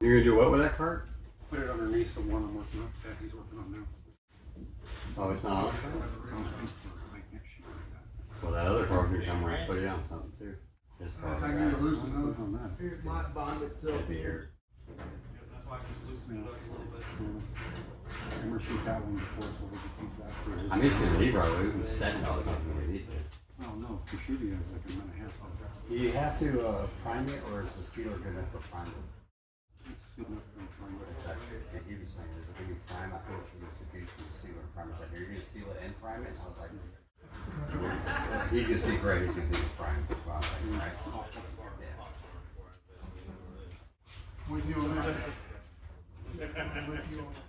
You're gonna do what with that cart? Put it underneath the one I'm working on, that he's working on now. Oh, it's not on the cart? Sounds good. I can't shoot like that. Well, that other cart can come right, put it on something too. Just Unless cart I it need to back. loosen up. On that. It might bond itself. It'd be here. That's why I just loosened it up a little bit. I'm gonna shoot that one before, so we can keep that for his. I'm used to the Libra, we was setting out something we need to. Oh, no, the shooting is like a minute and a half. Do you have to prime it, or is the sealer good enough to prime it? It's good enough for trying to. It's actually, he was saying, there's a big prime, I think it's a good sealer primer. He's like, are you gonna seal it and prime it? And I was like, he's gonna see great, he's gonna think it's prime. Well, I was like, right. Yeah. With you on that. With you on that.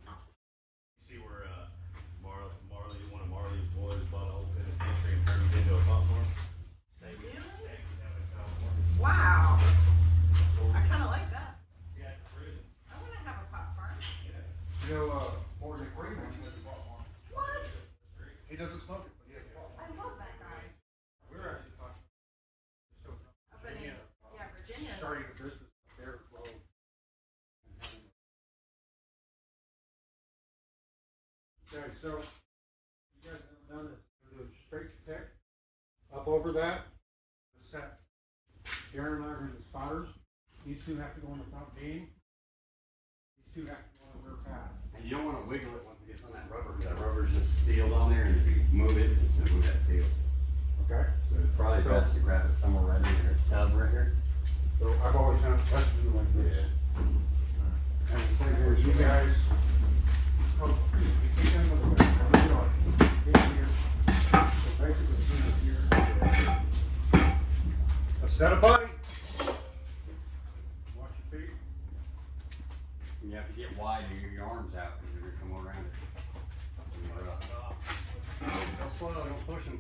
You see where Marley, one of Marley's boys bought a whole pin of pastry and turned it into a popcorn? Same thing down in California. Wow. I kind of like that. Yeah, it's crazy. I want to have a popcorn. You know, Morgan Green has a popcorn. What? He doesn't smoke it, but he has a popcorn. I love that guy. We were actually talking. Up in, yeah, Virginia. Starting a business there as well. Okay, so you guys have done this. Do a straight pick up over that. The set. Darren and I are going to be spotters. These two have to go on the front beam. These two have to go on the rear pad. And you don't wanna wiggle it once it gets on that rubber, because that rubber's just sealed on there, and if you move it, it's gonna move that seal. Okay? So it's probably best to grab it somewhere right in your tub right here. So I've always done it best to do like this. And the thing is, you guys, oh, you kick in with the way, hit here. So basically, here. A set of body. Watch your feet. And you have to get wide to get your arms out, because you're gonna come around it. Go slow, don't push them.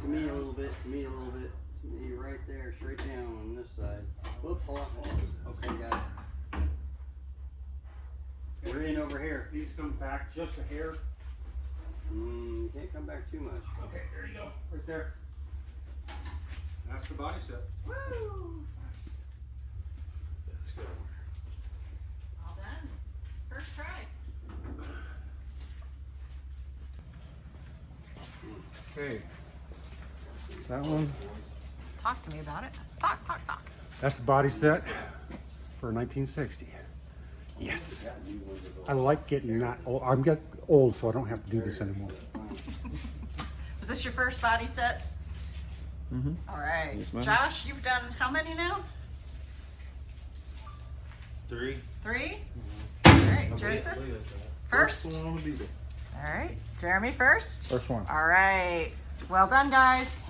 To me a little bit, to me a little bit, to me right there, straight down on this side. Whoops, hold on. Okay, got it. We're in over here. These come back just a hair. Can't come back too much. Okay, there you go. Right there. That's the body set. Woo! That's good. All done. First try. Okay. That one. Talk to me about it. Talk, talk, talk. That's the body set for 1960. Yes. I like getting not old. I'm getting old, so I don't have to do this anymore. Was this your first body set? Mm-hmm. All right. Yes, ma'am. Josh, you've done how many now? 3. 3? All right. Joseph, first? First one on the Beetle. All right. Jeremy first? First one. All right. Well done, guys.